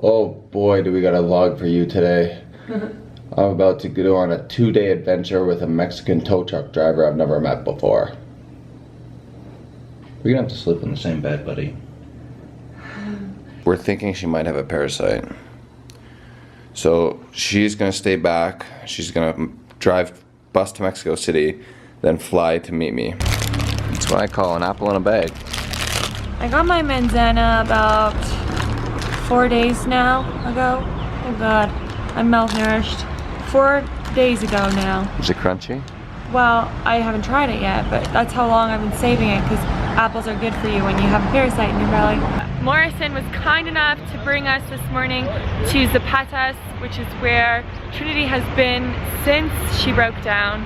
Oh boy, do we got a vlog for you today. I'm about to go on a 2-day adventure with a Mexican tow truck driver I've never met before. We're gonna have to sleep in the same bed, buddy. We're thinking she might have a parasite. So she's gonna stay back. She's gonna drive bus to Mexico City, then fly to meet me. That's what I call an apple in a bag. I got my manzana about 4 days now ago. Oh god, I'm malnourished. 4 days ago now. Is it crunchy? Well, I haven't tried it yet, but that's how long I've been saving it because apples are good for you when you have a parasite in your belly. Morrison was kind enough to bring us this morning to Zapatas, which is where Trinity has been since she broke down.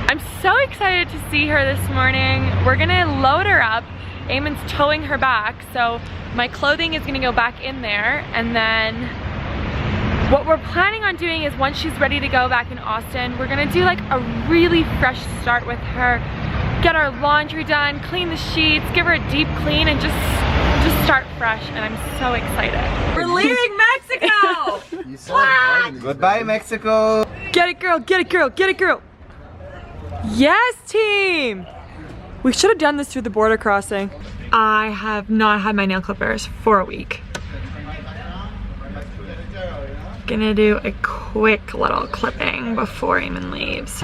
I'm so excited to see her this morning. We're gonna load her up. Eamon's towing her back, so my clothing is gonna go back in there, and then what we're planning on doing is once she's ready to go back in Austin, we're gonna do like a really fresh start with her, get our laundry done, clean the sheets, give her a deep clean, and just start fresh, and I'm so excited. We're leaving Mexico! Wow! Goodbye, Mexico! Get it, girl, get it, girl, get it, girl! Yes, team! We should have done this through the border crossing. I have not had my nail clippers for a week. Gonna do a quick little clipping before Eamon leaves.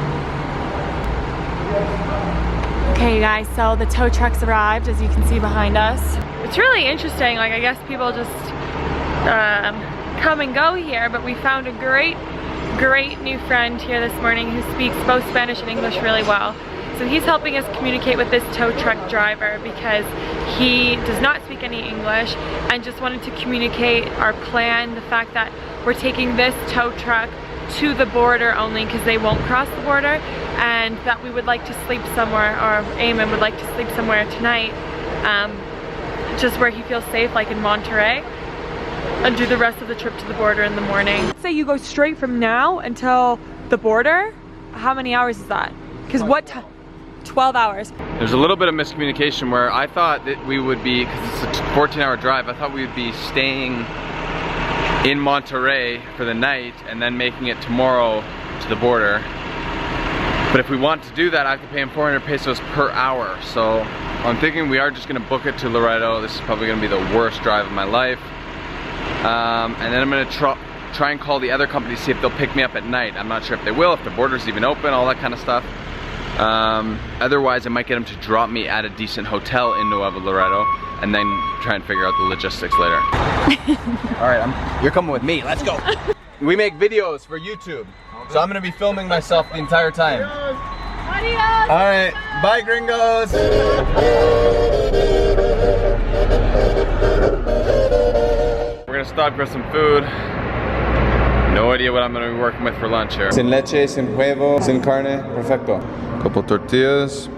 Okay guys, so the tow truck's arrived, as you can see behind us. It's really interesting, like I guess people just come and go here, but we found a great new friend here this morning who speaks both Spanish and English really well. So he's helping us communicate with this tow truck driver because he does not speak any English and just wanted to communicate our plan, the fact that we're taking this tow truck to the border only because they won't cross the border, and that we would like to sleep somewhere, or Eamon would like to sleep somewhere tonight, just where he feels safe, like in Monterey, and do the rest of the trip to the border in the morning. Say you go straight from now until the border, how many hours is that? Because what time? 12 hours. There's a little bit of miscommunication where I thought that we would be, because it's a 14-hour drive, I thought we would be staying in Monterey for the night and then making it tomorrow to the border. But if we want to do that, I have to pay him 400 pesos per hour. So I'm thinking we are just gonna book it to Laredo. This is probably gonna be the worst drive of my life. And then I'm gonna try and call the other company to see if they'll pick me up at night. I'm not sure if they will, if the border's even open, all that kind of stuff. Otherwise, I might get them to drop me at a decent hotel in Nuevo Laredo and then try and figure out the logistics later. All right, you're coming with me. Let's go. We make videos for YouTube, so I'm gonna be filming myself the entire time. Adios! All right, bye, gringos. We're gonna stop for some food. No idea what I'm gonna be working with for lunch here. Sin leche, sin huevo, sin carne, perfecto. Couple tortillas,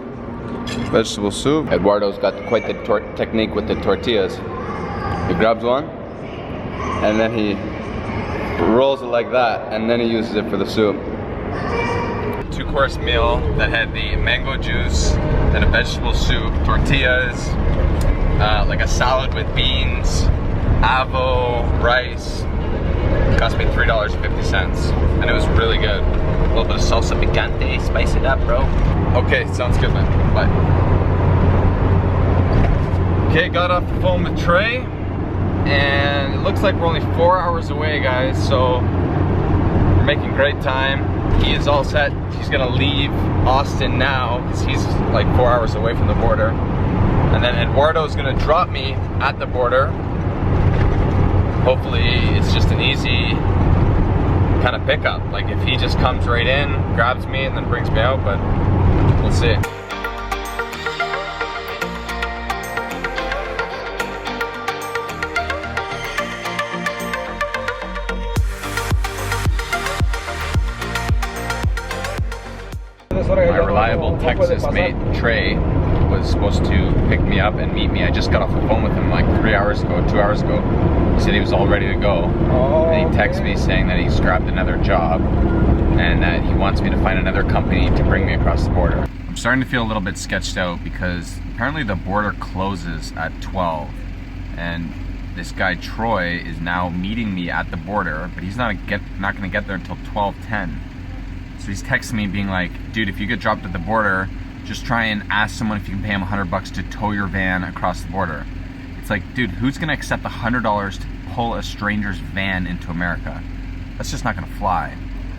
vegetable soup. Eduardo's got quite the technique with the tortillas. He grabs one, and then he rolls it like that, and then he uses it for the soup. 2-course meal that had the mango juice, then a vegetable soup, tortillas, like a salad with beans, avo, rice. Cost me $3.50, and it was really good. A little bit of salsa picante, spice it up, bro. Okay, sounds good, man. Bye. Okay, got off the phone with Trey, and it looks like we're only 4 hours away, guys, so we're making great time. He is all set. He's gonna leave Austin now, because he's like 4 hours away from the border. And then Eduardo's gonna drop me at the border. Hopefully it's just an easy kind of pickup. Like if he just comes right in, grabs me, and then brings me out, but we'll see. My reliable Texas mate, Trey, was supposed to pick me up and meet me. I just got off the phone with him like 3 hours ago, 2 hours ago. He said he was all ready to go. And he texted me saying that he's grabbed another job and that he wants me to find another company to bring me across the border. I'm starting to feel a little bit sketched out because apparently the border closes at 12 and this guy Troy is now meeting me at the border, but he's not gonna get there until 12:10. So he's texting me being like, dude, if you get dropped at the border, just try and ask someone if you can pay him $100 to tow your van across the border. It's like, dude, who's gonna accept $100 to pull a stranger's van into America? That's just not gonna fly.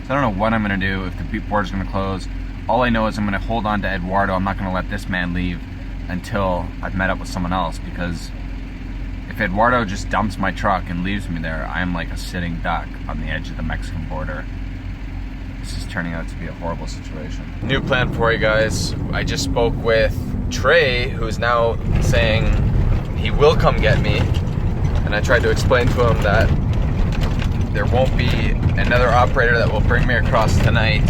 So I don't know what I'm gonna do if the border's gonna close. All I know is I'm gonna hold on to Eduardo. I'm not gonna let this man leave until I've met up with someone else, because if Eduardo just dumps my truck and leaves me there, I'm like a sitting duck on the edge of the Mexican border. This is turning out to be a horrible situation. New plan for you guys. I just spoke with Trey, who's now saying he will come get me. And I tried to explain to him that there won't be another operator that will bring me across tonight.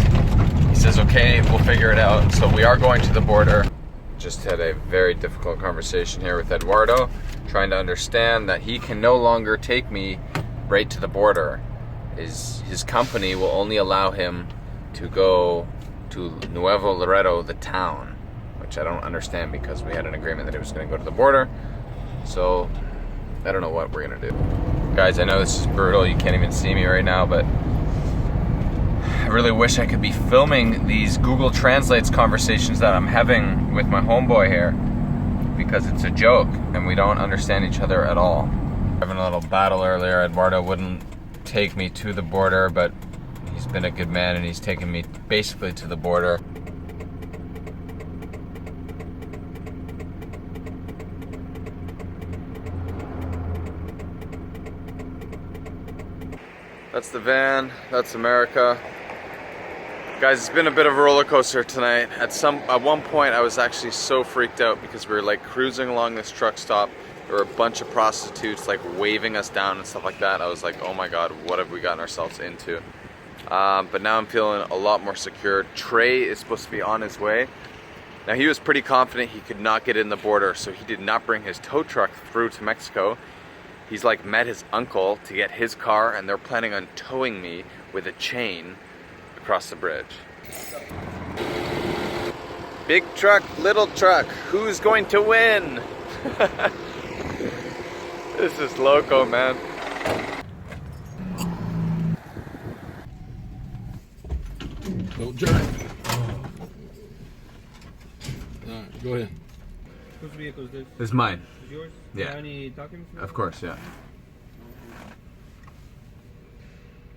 He says, okay, we'll figure it out. So we are going to the border. Just had a very difficult conversation here with Eduardo, trying to understand that he can no longer take me right to the border. His company will only allow him to go to Nuevo Laredo, the town, which I don't understand because we had an agreement that he was going to go to the border. So I don't know what we're going to do. Guys, I know this is brutal. You can't even see me right now, but I really wish I could be filming these Google Translates conversations that I'm having with my homeboy here, because it's a joke and we don't understand each other at all. Having a little battle earlier. Eduardo wouldn't take me to the border, but he's been a good man and he's taken me basically to the border. That's the van, that's America. Guys, it's been a bit of a roller coaster tonight. At one point I was actually so freaked out because we were like cruising along this truck stop. There were a bunch of prostitutes like waving us down and stuff like that. I was like, oh my God, what have we gotten ourselves into? But now I'm feeling a lot more secure. Trey is supposed to be on his way. Now he was pretty confident he could not get in the border, so he did not bring his tow truck through to Mexico. He's like met his uncle to get his car, and they're planning on towing me with a chain across the bridge. Big truck, little truck, who's going to win? This is loco, man. Don't drive. Alright, go ahead. Whose vehicle is this? This is mine. Is yours? Yeah. Do you have any documents? Of course, yeah.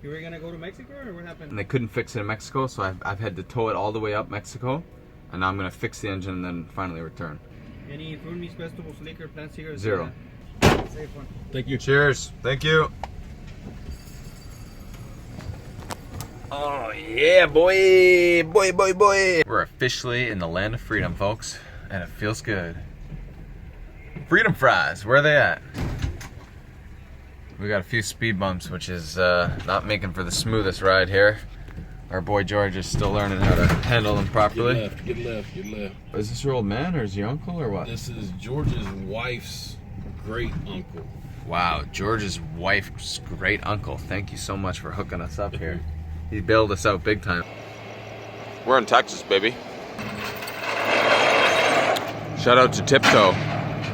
You were gonna go to Mexico, or what happened? And they couldn't fix it in Mexico, so I've had to tow it all the way up Mexico, and now I'm gonna fix the engine and then finally return. Any fruit, meats, vegetables, liquor, plant cigarettes? 0. Safe one. Thank you. Cheers. Thank you. Oh yeah, boy. Boy, boy, boy. We're officially in the land of freedom, folks, and it feels good. Freedom fries, where are they at? We got a few speed bumps, which is not making for the smoothest ride here. Our boy George is still learning how to handle them properly. Get left. Is this your old man or is he your uncle or what? This is George's wife's great uncle. Wow, George's wife's great uncle. Thank you so much for hooking us up here. He bailed us out big time. We're in Texas, baby. Shout out to Tiptoe,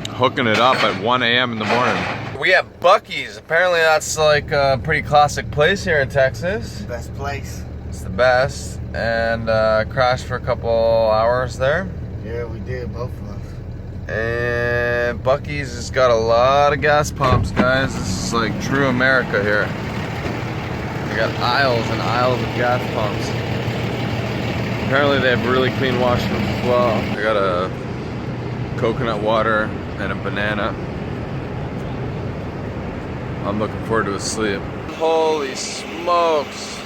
hooking it up at 1 a.m. in the morning. We have Buc-ee's. Apparently that's like a pretty classic place here in Texas. Best place. It's the best. And crashed for a couple hours there. Yeah, we did, both of us. And Buc-ee's has got a lot of gas pumps, guys. This is like true America here. They got aisles and aisles of gas pumps. Apparently they have really clean washrooms as well. I got a coconut water and a banana. I'm looking forward to a sleep. Holy smokes.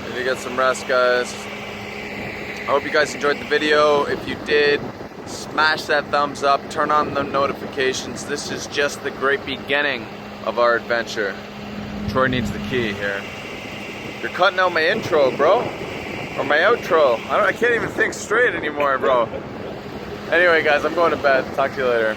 Need to get some rest, guys. I hope you guys enjoyed the video. If you did, smash that thumbs up, turn on the notifications. This is just the great beginning of our adventure. Troy needs the key here. You're cutting out my intro, bro. Or my outro. I can't even think straight anymore, bro. Anyway, guys, I'm going to bed. Talk to you later.